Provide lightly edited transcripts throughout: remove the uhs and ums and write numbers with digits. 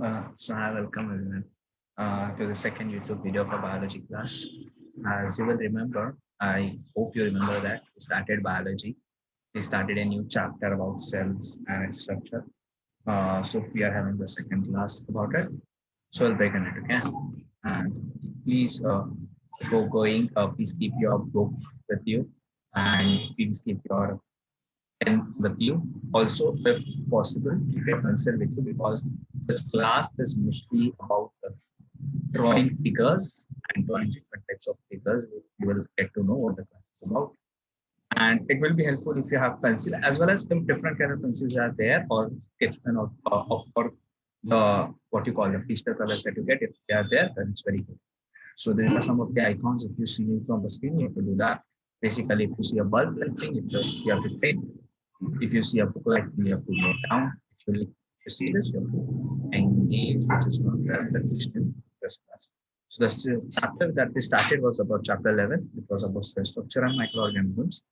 So I welcome everyone to the second YouTube video for biology class. As you will remember, I hope you remember that we started biology. We started a new chapter about cells and its structure. So we are having the second class about it. So we'll begin it, okay? And please, before going, please keep your book with you and please keep your pen with you. Also, if possible, keep your pencil with you because this class is mostly about drawing figures and drawing different types of figures. You will get to know what the class is about. And it will be helpful if you have pencil as well as if different kind of pencils are there or sketch pen or the what you call the pastel colors that you get. If they are there, then it's very good. So these are some of the icons. If you see it on the screen, you have to do that. Basically, if you see a bulb lighting, you have to take. If you see a book lighting, you have to note down. If you see this, you have to engage, which is not the question class. So the chapter that we started was about chapter 11. It was about cell structure and microorganisms.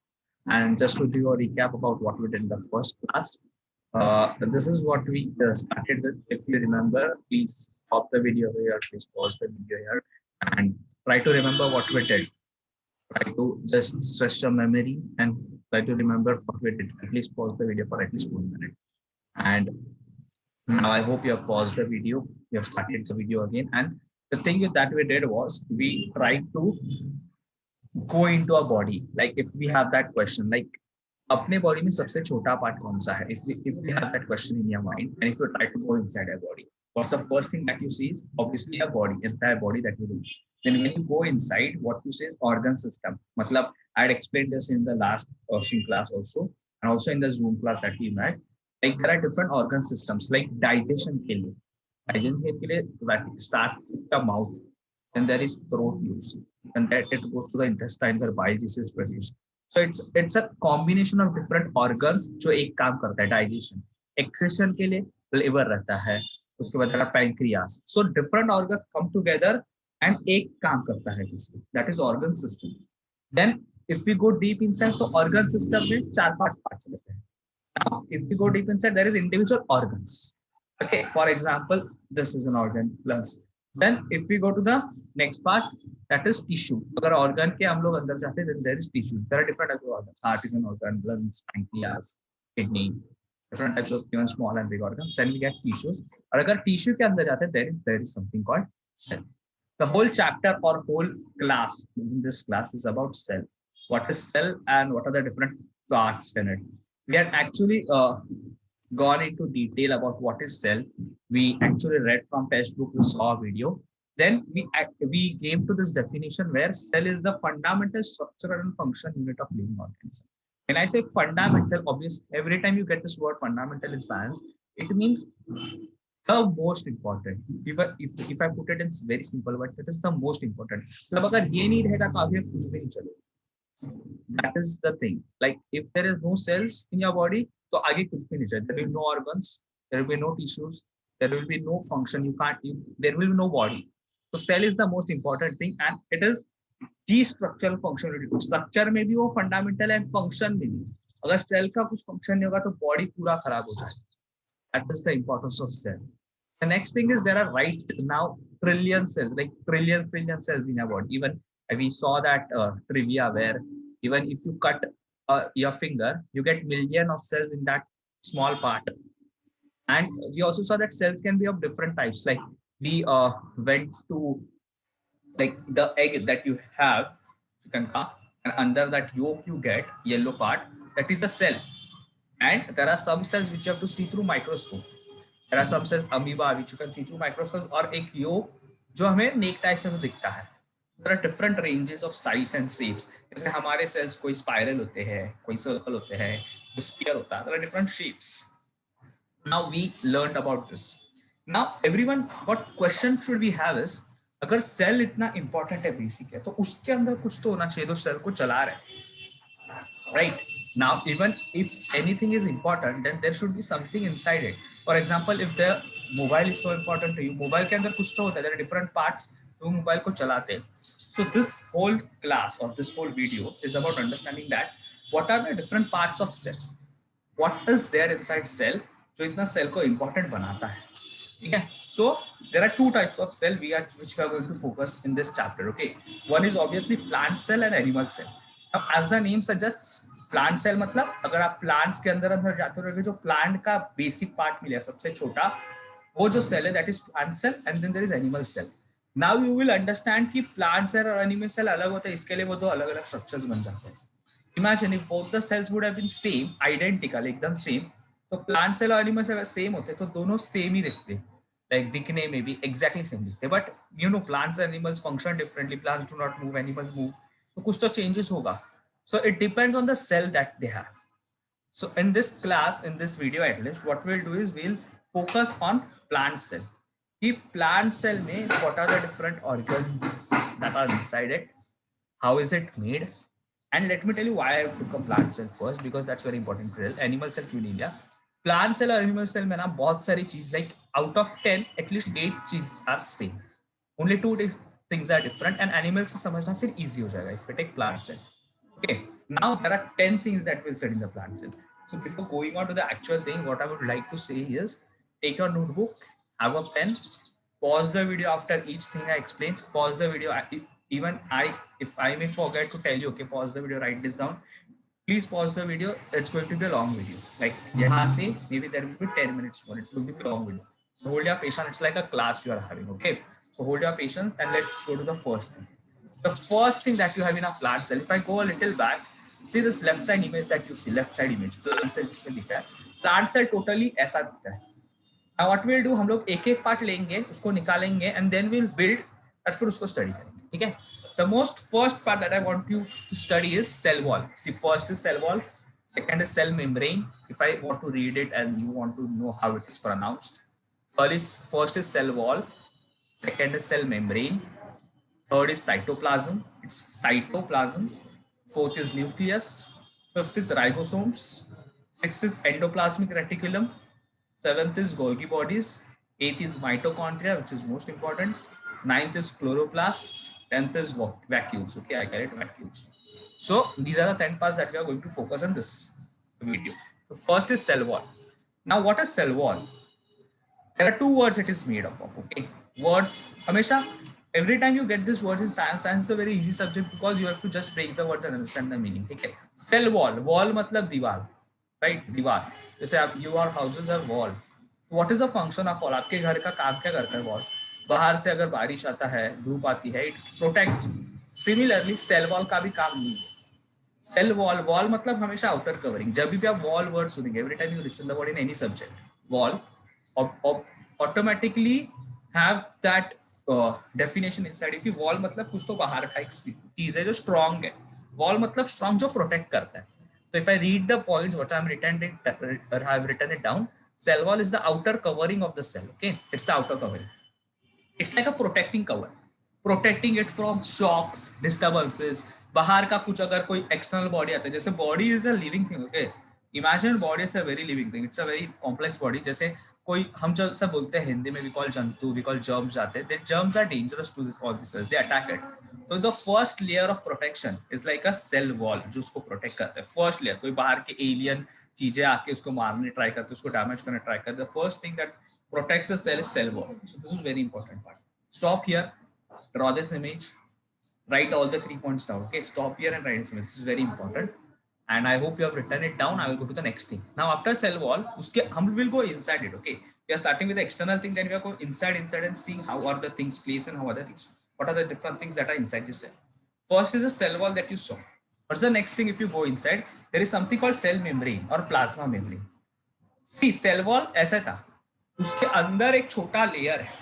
And just to do a recap about what we did in the first class, this is what we started with. If you remember, please stop the video here, please pause the video here, and try to remember what we did. Try to just stretch your memory and try to remember what we did. At least pause the video for at least 1 minute. And now I hope you have paused the video. You have started the video again. And the thing that we did was we tried to go into a body. Like if we have that question, like अपने body में सबसे छोटा part कौन सा है? If we have that question in your mind, and if you try to go inside a body, what's the first thing that you see is obviously a body, entire body that you do. Then when you go inside, what you say is organ system. मतलब I had explained this in the last class also, and also in the Zoom class that we met. Like there are different organ systems, like digestion के लिए. Digestion के लिए that starts with the mouth, then there is throat use, and that it goes to the intestine where bile is produced. So it's a combination of different organs जो एक काम करता है digestion. Excretion के लिए liver रहता है, उसके बाद pancreas. So different organs come together and एक काम करता है जिसमें that is organ system. Then if we go deep inside, तो organ system में 4-5 parts रहते हैं. Now if we go deep inside, there is individual organs. Okay, for example, this is an organ plus. Then if we go to the next part, that is tissue. अगर organ के हम लोग अंदर जाते हैं, then there is tissue. There are different types of organs. Heart is an organ, lungs, pancreas, kidney, different types of even small and big organs. Then we get tissues. और अगर tissue के अंदर जाते हैं, there is something called cell. The whole chapter or whole class in this class is about cell. What is cell and what are the different parts in it? We had actually gone into detail about what is cell. We actually read from textbook, we saw a video. Then we came to this definition where cell is the fundamental structural and function unit of living organism. When I say fundamental, obviously, every time you get this word fundamental in science, it means the most important. If I put it in very simple words, it is the most important. मतलब अगर ये नहीं रहेगा तो आगे कुछ भी नहीं चलेगा. That is the thing. Like if there is no cells in your body, तो आगे कुछ भी नहीं चलेगा. There will be no organs, there will be no tissues, there will be no function. There will be no body. So cell is the most important thing, and it is the structural functionality. Structure में भी वो fundamental and function में भी. अगर cell का कुछ function नहीं होगा तो body पूरा खराब हो जाएगा. That is the importance of cell. The next thing is there are right now trillion cells, like trillion cells in your body. Even we saw that trivia where even if you cut your finger, you get million of cells in that small part. And we also saw that cells can be of different types. Like we went to like the egg that you have, chicken ka, and under that yolk you get yellow part, that is a cell. And there are some cells which you have to see through microscope. There are some cells amoeba which you can see through microscope, और एक yolk जो हमें naked eye से दिखता है. There are different ranges of size and shapes. जैसे हमारे cells कोई spiral होते हैं, कोई circle होते हैं, कोई sphere होता है. There are different shapes. Now we learned about this. Now everyone, what question should we have is, अगर cell इतना important है basic है, तो उसके अंदर कुछ तो होना चाहिए जो cell को चला रहा है. Right? Now even if anything is important, then there should be something inside it. For example, if the mobile is so important to you, mobile के अंदर कुछ तो होता है. There are different parts जो mobile को चलाते हैं. So this whole class or this whole video is about understanding that what are the different parts of cell, what is there inside cell जो इतना cell को important बनाता है. ठीक है. So there are two types of cell which we are going to focus in this chapter. Okay, one is obviously plant cell and animal cell. Now as the name suggests, plant cell मतलब अगर आप plants के अंदर अंदर जाते रहोगे, जो plant का बेसिक पार्ट मिलेगा सबसे छोटा, वो जो सेल है that is plant cell. And then there is animal cell. Now you will understand कि प्लांट सेल और एनिमल सेल अलग होता है, इसके लिए वो दो अलग अलग स्ट्रक्चर्स बन जाते हैं. Imagine if both the cells would have been same, identical, एकदम सेम, तो प्लांट सेल और एनिमल सेल सेम होते तो दोनों सेम ही दिखते, लाइक दिखने में भी एग्जैक्टली सेम दिखते. But you know plants and animals function differently. Plants do not move, animals move, तो कुछ तो चेंजेस होगा. So it depends on the cell that they have. So in this class, in this video at least, what we'll do is we'll focus on plant cell. The plant cell mein what are the different organs that are inside it? How is it made? And let me tell you why I took a plant cell first, because that's very important. Animal cell क्यों नहीं लिया? Plant cell और animal cell में ना बहुत सारी चीज, like out of 10 at least 8 चीज are same. Only 2 things are different. And animal से समझना फिर easy हो जाएगा if we take plant cell. Okay, now there are 10 things that we'll study in the plant cell. So before going on to the actual thing, what I would like to say is take your notebook, have a pen, pause the video after each thing I explained. Pause the video. Even if I may forget to tell you, okay, pause the video, write this down. Please pause the video. It's going to be a long video. Like यहाँ से maybe there will be 10 minutes more. It will be a long video. So hold your patience. It's like a class you are having. Okay. So hold your patience and let's go to the first thing. The first thing that you have in a plant cell, if I go a little back, see this left side image that you see, left side image, plant cell जिसमें लिखा है, plant cell totally ऐसा दिखता है. Now what we'll do, हम लोग एक एक पार्ट लेंगे, उसको निकालेंगे and then we'll build और फिर उसको स्टडी करेंगे. ठीक है. The most first part that I want you to study is cell wall. See, first is cell wall, second is cell membrane. If I want to read it and you want to know how it is pronounced, first is cell wall, second is cell membrane. Third is cytoplasm. It's cytoplasm. Fourth is nucleus. Fifth is ribosomes. Sixth is endoplasmic reticulum. Seventh is Golgi bodies. Eighth is mitochondria, which is most important. Ninth is chloroplasts. 10th is vacuoles. Okay, I get it, vacuoles. So these are the 10 parts that we are going to focus on this video. So first is cell wall. Now what is cell wall? There are two words it is made up of. Okay, words हमेशा every time you get this words in science, science is a very easy subject because you have to just break the words and understand the meaning. ठीक है. Cell wall, wall मतलब दीवार, right? दीवार. जैसे आप your houses are wall. What is the function of wall? आपके घर का काम क्या करता है wall? बाहर से अगर बारिश आता है, धूप आती है, it protects you. Similarly, cell wall का भी काम नहीं है. Cell wall, wall मतलब हमेशा outer covering. जब भी आप wall word सुनेंगे, every time you listen the word in any subject, wall, automatically have that definition inside it कि wall मतलब कुछ तो बाहर का एक चीज है जो strong है. Wall मतलब strong जो protect करता है. So if I read the points what I have written it down, cell wall is the outer covering of the cell. Okay, it's the outer covering. It's like a protecting cover, protecting it from shocks, disturbances. बाहर का कुछ अगर कोई external body आता है, जैसे body is a living thing. Okay, imagine body is a very living thing. It's a very complex body. जैसे कोई हम जब सब बोलते हैं हिंदी में, we call जंतु, we call germs आते हैं. The germs are dangerous to all these cells. They attack it. So the first layer of protection is like a cell wall जो उसको protect करता है. First layer, कोई बाहर के alien चीजें आके उसको मारने try करते, उसको damage करने try करते. The first thing that protects the cell is cell wall. So this is very important part. Stop here, draw this image, write all the 3 points down. Okay, stop here and write this image. This is very important. And I hope you have written it down. I will go to the next thing. Now after cell wall, we will go inside it. Okay, we are starting with the external thing, then we are going inside and seeing how are the things placed and how are the things, what are the different things that are inside the cell. First is the cell wall that you saw. What's the next thing? If you go inside, there is something called cell membrane or plasma membrane. See, cell wall ऐसा था, उसके अंदर एक छोटा layer है,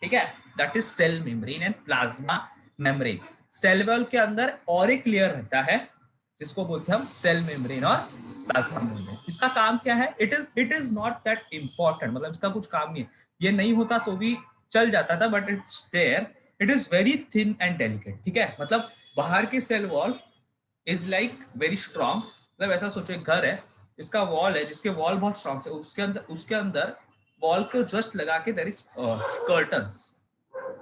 ठीक है, that is cell membrane and plasma membrane. Cell wall के अंदर और एक लेयर रहता है जिसको बोलते हैं हम सेल मेम्ब्रेन और प्लाज्मा मेम्ब्रेन. इसका काम क्या है? It is not that important, मतलब इसका कुछ काम नहीं है. ये नहीं होता तो भी चल जाता था, but it's there. It is very thin and delicate. ठीक है, मतलब बाहर की cell wall is like very strong. मतलब ऐसा सोचो, एक घर है, इसका वॉल है जिसके वॉल बहुत स्ट्रॉन्ग है, उसके अंदर वॉल को जस्ट लगा के देयर इज कर्टन्स,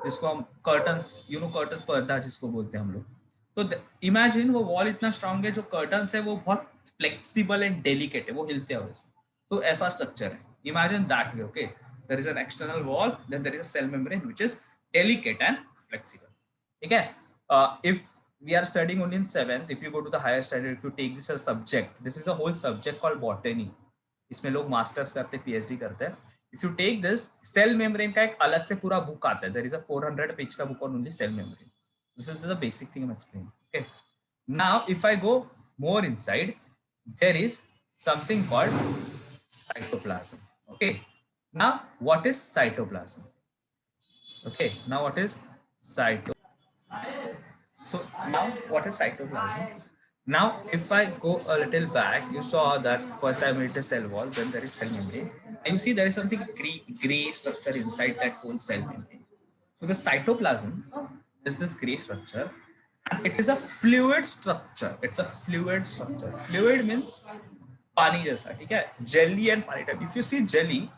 जिसको हम कर्टन्स, यू नो कर्टन्स, पर्दा जिसको बोलते हैं हम लोग. तो इमेजिन वो वॉल इतना स्ट्रांग है, जो कर्टन्स है वो बहुत फ्लेक्सिबल एंड डेलिकेट है, वो हिलते हैं वैसे. तो ऐसा स्ट्रक्चर है. Imagine that way. Okay, there is an external wall, then there is a cell membrane which is delicate and flexible. Okay. If we are studying only in 7th, if you go to the higher study, if you take this as subject, this is a whole subject called botany. इसमें लोग masters करते हैं, PhD करते हैं. If you take this, cell membrane का एक अलग से पूरा बुक आता है. There is a 400 page का book on only cell membrane. This is the basic thing I'm explaining. Okay. Now, if I go more inside, there is something called cytoplasm. Okay. Now, what is cytoplasm? Okay. Now, what is cytoplasm? So now what is cytoplasm? Now, if I go a little back, you saw that first I made the cell wall, then there is cell membrane. And you see there is something gray structure inside that whole cell membrane. So the cytoplasm is this gray structure, and it is a fluid structure. It's a fluid structure. Fluid means पानी जैसा, ठीक है? Jelly and पानी type. If you see jelly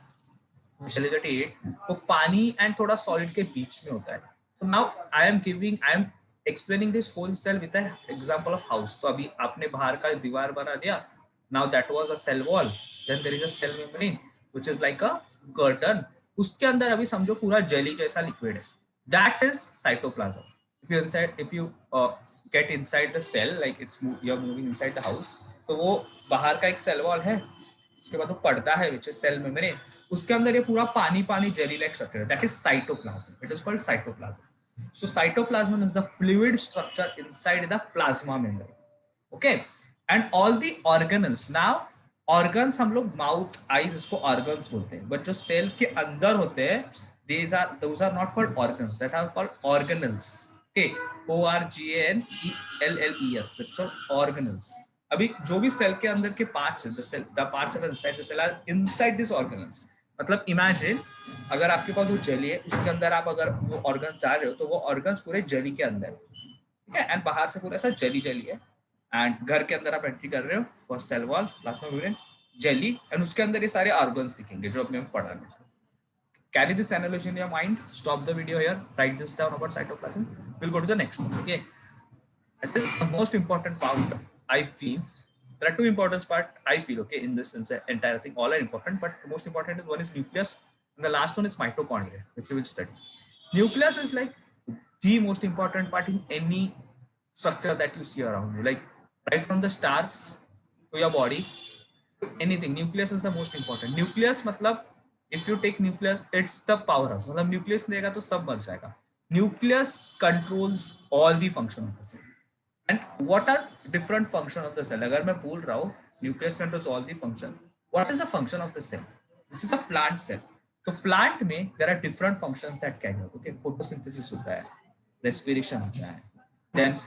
that eat, तो पानी and थोड़ा solid के बीच में होता है. So now I am explaining this whole cell with an example of house. तो अभी आपने बाहर का दीवार बना दिया. Now that was a cell wall. Then there is a cell membrane, which is like a curtain. उसके अंदर अभी समझो पूरा jelly जैसा liquid है. That is cytoplasm. If you get inside the cell, like you're moving inside the house, तो वो बाहर का एक cell wall है. उसके बाद वो पर्दा है, which is cell membrane. उसके अंदर ये पूरा पानी jelly like structure. That is cytoplasm. It is called cytoplasm. So cytoplasm is the fluid structure inside the plasma membrane. Okay, and all the organelles. Now organs हम लोग mouth, eyes इसको organs बोलते हैं, but जो cell के अंदर होते हैं, those are not called organs. That are called organelles. Okay, organelles. That's called organelles. अभी जो भी cell के अंदर के parts हैं, the parts are inside the cell are inside these organelles. मतलब इमेजिन अगर आपके पास वो जेली है, उसके अंदर आप अगर वो ऑर्गन डाल रहे हो, तो वो ऑर्गन्स पूरे जेली के अंदर, ठीक है, एंड बाहर से पूरा ऐसा जेली है, एंड घर के अंदर आप एंट्री कर रहे हो, first cell wall, plasma membrane, jelly, and उसके अंदर ये सारे ऑर्गन्स दिखेंगे जो अपने पढ़ा है. Carry this analogy in your mind. Stop the video here. Write this down about cytoplasm. We'll go to the next one. Okay, that is the most important part. I feel there are two important parts. I feel, okay, in this entire thing. All are important, but the most important is one is nucleus, and the last one is mitochondria, which we will study. Nucleus is like the most important part in any structure that you see around you, like right from the stars to your body, anything. Nucleus is the most important. Nucleus, matlab, if you take nucleus, it's the powerhouse. मतलब nucleus लेगा तो सब मर जाएगा. Nucleus controls all the function of the cell. And what are different function of the cell? अगर मैं बोल रहा हूँ nucleus controls all the function. What is the function of the cell? This is a plant cell. तो plant में there are different functions that can happen. Okay, photosynthesis होता है, respiration होता है. Then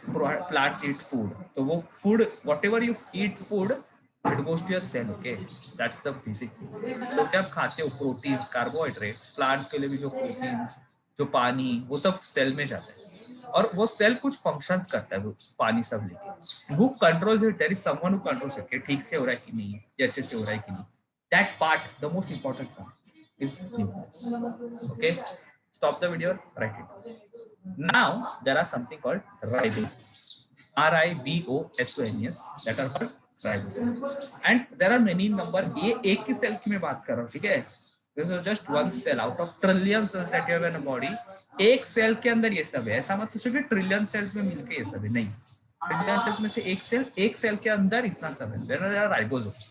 plants eat food. तो वो food, whatever you eat food, it goes to your cell. Okay, that's the basic thing. So जब खाते हो proteins, carbohydrates, plants के लिए भी जो proteins, जो पानी, वो सब cell में जाता है. और वो सेल कुछ फंक्शंस करता है, वो पानी सब लेके. Who controls it? There is someone who controls it. ठीक से हो रहा है कि नहीं, या अच्छे से हो रहा है कि नहीं. That part, the most important part, is nucleus. Okay, stop the video, write it. Now there are something called ribosomes. RIBOSOMES, that are called ribosomes. And there are many number. ये एक की सेल की मैं बात कर रहा हूँ, ठीक है? This is just one cell out of trillion cells that you have in a body. एक सेल के अंदर ये सब है. ऐसा मत सोचो कि ट्रिलियन सेल्स में मिलके ये सब है, नहीं. ट्रिलियन सेल्स में से एक सेल के अंदर इतना सब है. Then there are ribosomes.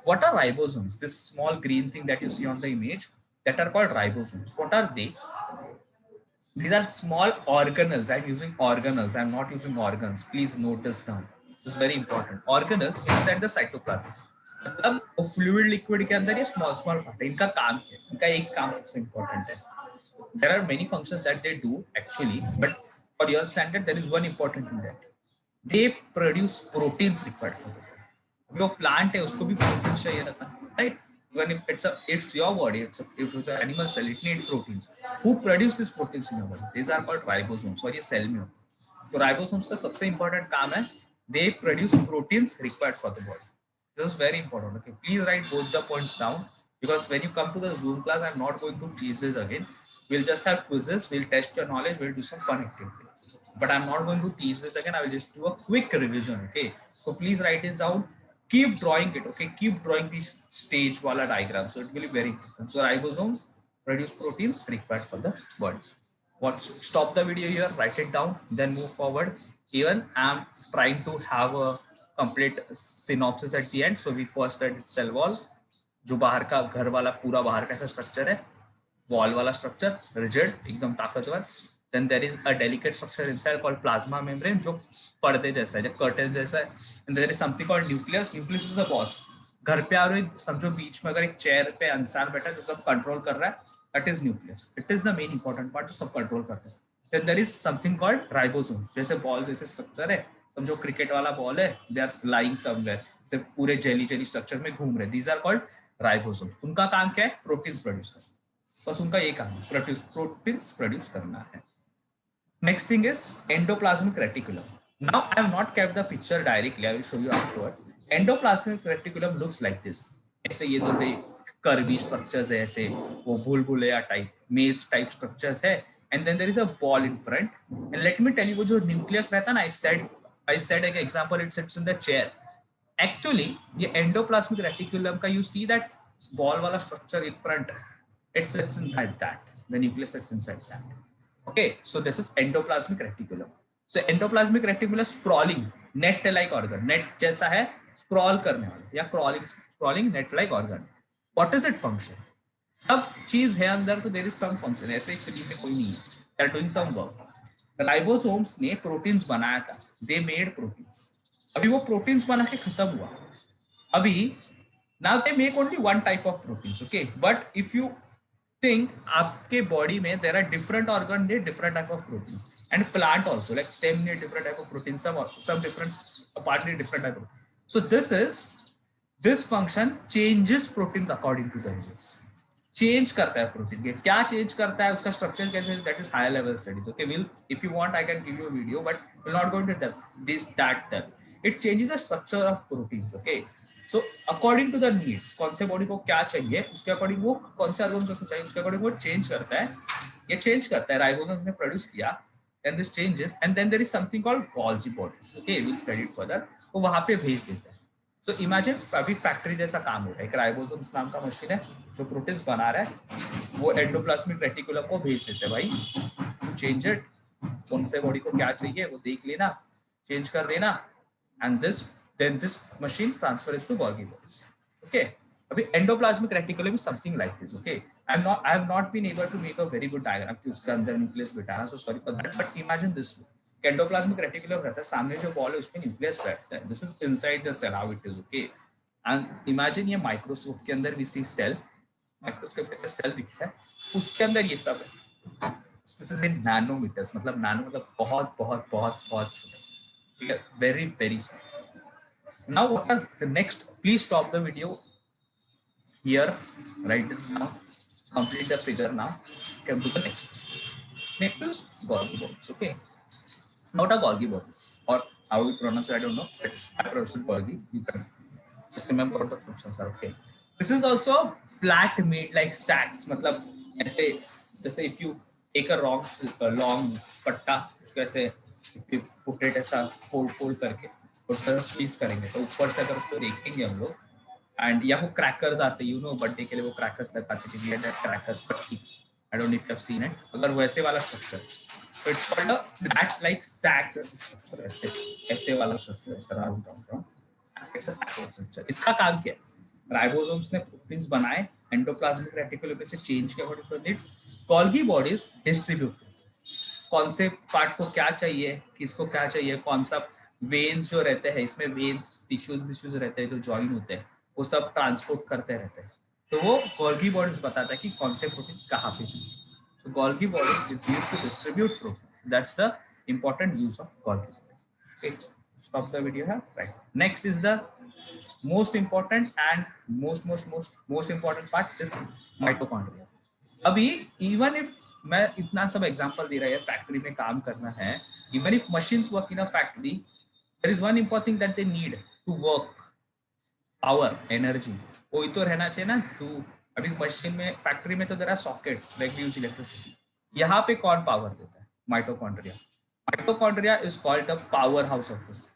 What are ribosomes? This small green thing that you see on the image, that are called ribosomes. What are they? These are small organelles. I'm using organelles. I'm not using organs. Please note this down. This is very important. Organelles inside the cytoplasm. मतलब वो fluid liquid के अंदर ये small part है. इनका काम क्या है? इनका एक काम सबसे इम्पोर्टेंट है. There are many functions that they do actually, but for your standard there is one important thing that they produce proteins required for the body. जो प्लांट है उसको भी प्रोटीन चाहिए रहता है, right? Even if it's your body, it's an animal cell, it needs proteins. Who produce these proteins in your body? These are called ribosomes. और ये cell में होते हैं. तो ribosomes का सबसे इम्पोर्टेंट काम है, they produce proteins required for the body. This is very important. Okay, please write both the points down, because when you come to the Zoom class, I'm not going to teach this again. We'll just have quizzes. We'll test your knowledge. We'll do some fun activity. But I'm not going to teach this again. I will just do a quick revision. Okay. So please write this down. Keep drawing it. Okay. Keep drawing these stage wala diagrams. So it will be very important. So ribosomes, produce proteins required for the body. What? Stop the video here, write it down, then move forward. Even I'm trying to have a complete synopsis at the end. So we first studied cell wall, जो बाहर का घर वाला पूरा बाहर का ऐसा structure है, वॉल वाला स्ट्रक्चर रिजिड एकदम ताकतवर. Then there is a delicate structure inside called plasma membrane, जो पर्दे जैसा है, जो कर्टेन जैसा है. And there is something called nucleus. Nucleus is the boss. घर पे आ रहे हो, समझो बीच में अगर एक चेयर पे इंसान बैठा है जो सब कंट्रोल कर रहा है, that is nucleus. It is the main important part जो सब कंट्रोल करता है. Then there is something called ribosome. जैसे बॉल जैसे स्ट्रक्चर है, समझो क्रिकेट वाला बॉल है, they are lying somewhere, से पूरे जेली जेली स्ट्रक्चर में घूम रहे. These are called ribosome. उनका काम क्या है? प्रोटीन्स प्रोड्यूस करना. बस उनका ये काम है, प्रोटीन्स प्रोड्यूस करना है. Next thing is endoplasmic reticulum. Now I have not kept the picture directly. I will show you afterwards. Endoplasmic reticulum looks like this. ऐसे ये तो curvy structures है, ऐसे वो भूल-भुलैया टाइप, maze टाइप structures है. And then there is a ball in front. And let me tell you, वो जो nucleus रहता है ना, I said like example, it sits in the chair. Actually, ये endoplasmic reticulum का you see that ball वाला structure in front, it sits inside that. The nucleus sits inside that. Okay, so this is endoplasmic reticulum. So endoplasmic reticulum sprawling, net-like organ. Net जैसा है, sprawl करने वाला या sprawling net-like organ. What is its function? सब चीज है अंदर, तो there is some function. ऐसे फ्री में कोई नहीं है. They are doing some work. Ribosomes ने proteins बनाया था. They made proteins. अभी वो proteins बना के खत्म हुआ. अभी now they make only one type of proteins. Okay, but if you think आपके body में there are different organ need different type of protein, and plant also like stem need different type of protein, some different part need different type of. So this function changes proteins according to the needs. Change करता है protein के, क्या change करता है, उसका structure कैसे, that is higher level studies. Okay, will if you want I can give you a video, but we're not going to tell this that. It changes the structure of proteins. Okay. So according to the needs, कौन से body को क्या चाहिए, उसके according वो कौन से organ को चाहिए, उसके अकॉर्डिंग वो चेंज करता है. ये चेंज करता है, राइबोसोम्स ने प्रोड्यूस किया, and this changes, and then there is something called Golgi bodies. Okay, we'll study it further. वो वहां पे भेज देता है. So imagine अभी फैक्ट्री जैसा काम हो रहा है, एक राइबोसोम्स नाम का मशीन है जो प्रोटीन्स बना रहा है, वो एंडोप्लाज्मिक रेटिकुलम को भेज देते हैं, भाई चेंज इट, कौन से बॉडी को क्या चाहिए वो देख लेना, चेंज कर देना, and then this machine transfers to Golgi bodies. Okay, abhi endoplasmic reticulum is something like this. Okay, I have not been able to make a very good diagram कि उसके अंदर nucleus बैठा है, so sorry for that, but imagine this. Endoplasmic reticulum रहता है, सामने जो ball है उसमें nucleus बैठता है. This is inside the cell, how it is. Okay, and imagine ये माइक्रोस्कोप के अंदर we see cell, माइक्रोस्कोप के अंदर सेल दिखता है, उसके अंदर ये सब है. This is in nanometers, मतलब नानो मतलब बहुत बहुत बहुत बहुत छोटा, very very small. Now what are the next? Please stop the video here, write this down, complete the figure now. Come to the next. Next is Golgi bodies. Okay, now what are Golgi bodies, or how you pronounce it, I don't know. It's Golgi. You can just remember what the functions are. Okay, this is also flat made like sacs. मतलब जैसे if you take a long पट्टा, उसको ऐसे if you put it ऐसा fold करके squeeze करेंगे, तो ऊपर से अगर उसको देखेंगे हम लोग, एंड या वो क्रैकर्स आते हैं, यू नो बर्थडे के लिए वो क्रैकर्स लगाते हैं, वी हैड क्रैकर्स पट्टी, I don't know if you have seen it, अगर वैसे वाला स्ट्रक्चर, तो it's called a flat like sacks structure, ऐसे वाला स्ट्रक्चर, ऐसा राउंड इट्स अ स्ट्रक्चर. इसका काम क्या है? राइबोसोम्स ने प्रोटीन्स बनाए, एंडोप्लाज्मिक रेटिकुलम में से चेंज के according to needs. Golgi bodies distribute कौन से पार्ट को क्या चाहिए, किसको क्या चाहिए, कौन सा वेन्स जो रहते हैं, इसमें वेन्स टिश्यूज रहते हैं जो ज्वाइन होते हैं, वो सब ट्रांसपोर्ट करते रहते हैं, तो वो गोल्गी बॉडीज बताता है कि कौन से प्रोटीन कहाँ पे चाहिए. So Golgi bodies is used to distribute proteins. That's the important use of Golgi bodies. Okay, stop the video here. Right. Next is the most important and most important part is mitochondria. अभी even if मैं इतना सब example दे रहा है, factory में काम करना है, even if machines work in a factory, there is one important thing that they need to work, power, energy. कोई तो रहना चाहिए ना. तो अभी मशीन में, फैक्ट्री में तो there are sockets like use electricity. यहाँ पे कौन पावर देता है? Mitochondria. Mitochondria is called the powerhouse of the cell.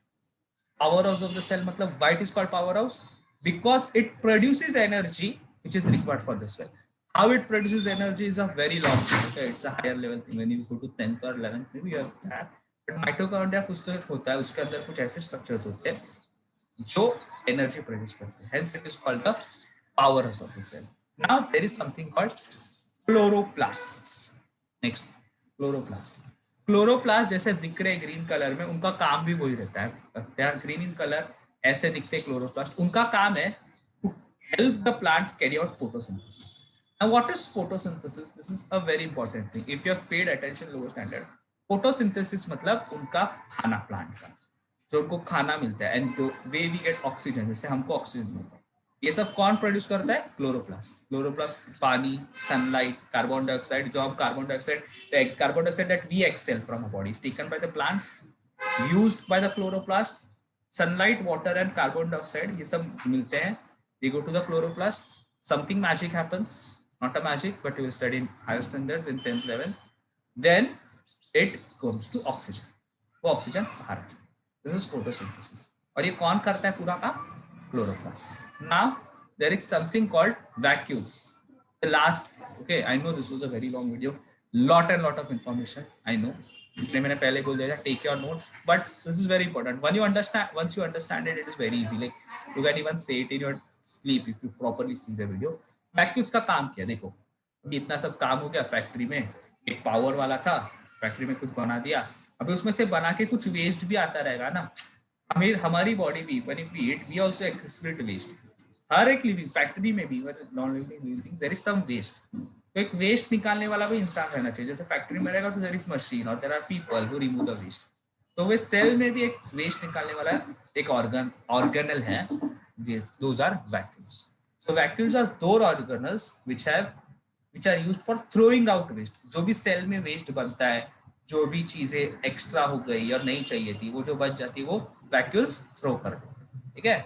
Powerhouse of the cell मतलब why it is called powerhouse? Because it produces energy which is required for the cell. How it produces energy is a very long thing. Okay, it's a higher level thing. When you go to 10th or 11th, maybe you have that. But mitochondria कुछ तो एक होता है, उसके अंदर कुछ ऐसे structures होते हैं जो एनर्जी प्रोड्यूस करते हैं. Hence it is called the powerhouse of the cell. Now there is something called chloroplasts. Next, chloroplast. Chloroplast जैसे दिख रहे ग्रीन कलर में, उनका काम भी वही रहता है. They are green in colour, ऐसे दिखते क्लोरोप्लास्ट. उनका काम है to help the plants carry out photosynthesis. Now, what is photosynthesis? This is a very important thing. If you have paid attention lower standard, photosynthesis मतलब उनका खाना plant का, जो उनको खाना मिलता है, and way we get oxygen, जैसे हमको ऑक्सीजन मिलता है. ये सब कौन प्रोड्यूस करता है? क्लोरोप्लास्ट. क्लोरोप्लास्ट पानी, सनलाइट, कार्बन डाइऑक्साइड. जो हम carbon dioxide that we exhale from our body is taken by the plants, used by the chloroplast. Sunlight, water and carbon dioxide, ये सब मिलते हैं. They go to the chloroplast. Something magic happens. Not a magic, but you will study in higher standards in 10th level. Then it comes to oxygen. वो oxygen बाहर है. This is photosynthesis. और ये कौन करता है पूरा काम? Chloroplast. Now there is something called vacuoles. The last, okay, I know this was a very long video, lot of information, I know, इसलिए मैंने पहले बोल दिया, take your notes, but this is very important. Once you understand it, it is very easy. Like you can even say it in your sleep if you properly see the video. vacuoles का काम क्या? देखो, इतना सब काम हो गया. Factory में एक पावर वाला था, फैक्ट्री में कुछ बना दिया, अभी उसमें से बना के कुछ वेस्ट भी आता रहेगा ना. हमारी बॉडी भी, when we eat, we also excrete waste. हर एक लिविंग फैक्ट्री में भी, non living things, there is some waste. तो एक वेस्ट निकालने वाला भी इंसान रहना चाहिए. जैसे फैक्ट्री में रहेगा तो देयर इज मशीन और there are people who remove the waste. तो वे सेल में भी एक वेस्ट निकालने वाला एक ऑर्गेनल है. Those are vacuoles. So vacuoles are दो organelles which are used for throwing out waste. जो भी सेल में वेस्ट बनता है, जो भी चीजें एक्स्ट्रा हो गई और नहीं चाहिए थी, वो जो बच जाती है, वो वैक्यूल्स थ्रो कर दो. ठीक है.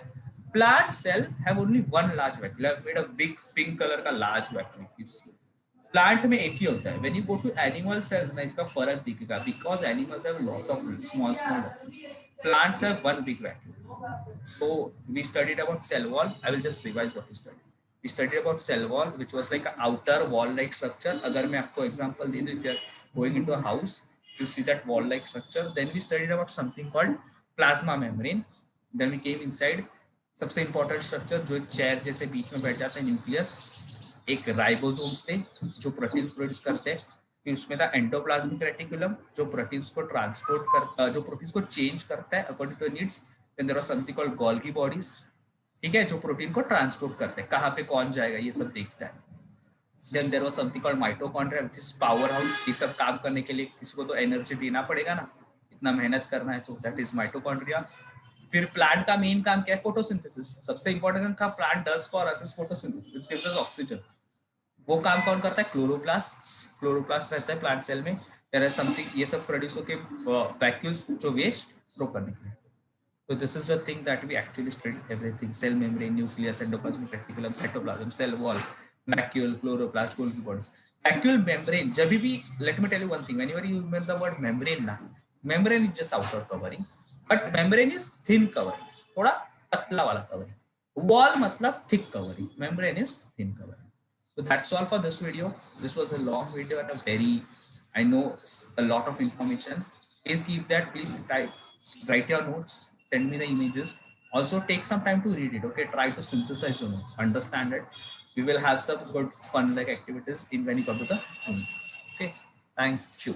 Plant cell have only one large vacuole. I have made a big pink color का large vacuole. If you see, plant में एक ही होता है. When you go to animal cells, ना इसका फर्क दिखेगा, because animals have a lot of small vacuoles. Plants have one big vacuole. So we studied about cell wall. I will just revise what we studied. We studied about cell wall, which was like an outer wall-like structure. अगर मैं आपको example दे दूँ, if you are going into a house, you see that wall-like structure. Then we studied about something called plasma membrane. Then we came inside. सबसे important structure जो एक chair जैसे बीच में बैठ जाता है, न्यूक्लियस. एक राइबोसोम्स थे जो प्रोटीन्स प्रोड्यूस करते हैं. फिर उसमें था एंडोप्लाज्मिक रेटिकुलम जो प्रोटीन्स को ट्रांसपोर्ट करता, जो प्रोटीन्स को चेंज करता है according to needs. Then there was something called Golgi bodies. ठीक है, जो प्रोटीन को ट्रांसपोर्ट करते हैं, कहाँ पे कौन जाएगा ये सब देखता है. Then there was something called mitochondria which is power house. ये सब काम करने के लिए किसी को तो एनर्जी देना पड़ेगा ना, इतना मेहनत करना है, तो दैट इज माइटोकॉन्ड्रिया. फिर प्लांट का मेन काम क्या है? फोटोसिंथेसिस. सबसे इंपॉर्टेंट काम plant does for us is photosynthesis. It gives us oxygen. वो काम कौन करता है? क्लोरोप्लास्ट रहता है प्लांट सेल में. देयर इज समथिंग, ये सब प्रोड्यूस होके वैक्यूल्स जो वेस्ट थ्रो करने के लिए. So this is the thing that we actually study everything: cell membrane, nucleus, endoplasmic reticulum, cytoplasm, cell wall, vacuole, chloroplast, Golgi bodies. Vacuole membrane. जब भी, let me tell you one thing. Whenever you remember the word membrane, ना, membrane is just outer covering, but membrane is thin covering. थोड़ा पतला वाला covering. Wall मतलब thick covering. Membrane is thin covering. So that's all for this video. This was a long video and a very, I know, a lot of information. Please keep that. Please write your notes. Send me the images. Also take some time to read it. Okay, try to synthesize your notes, understand it. We will have some good fun like activities in when you come to the Zoom. Okay, thank you.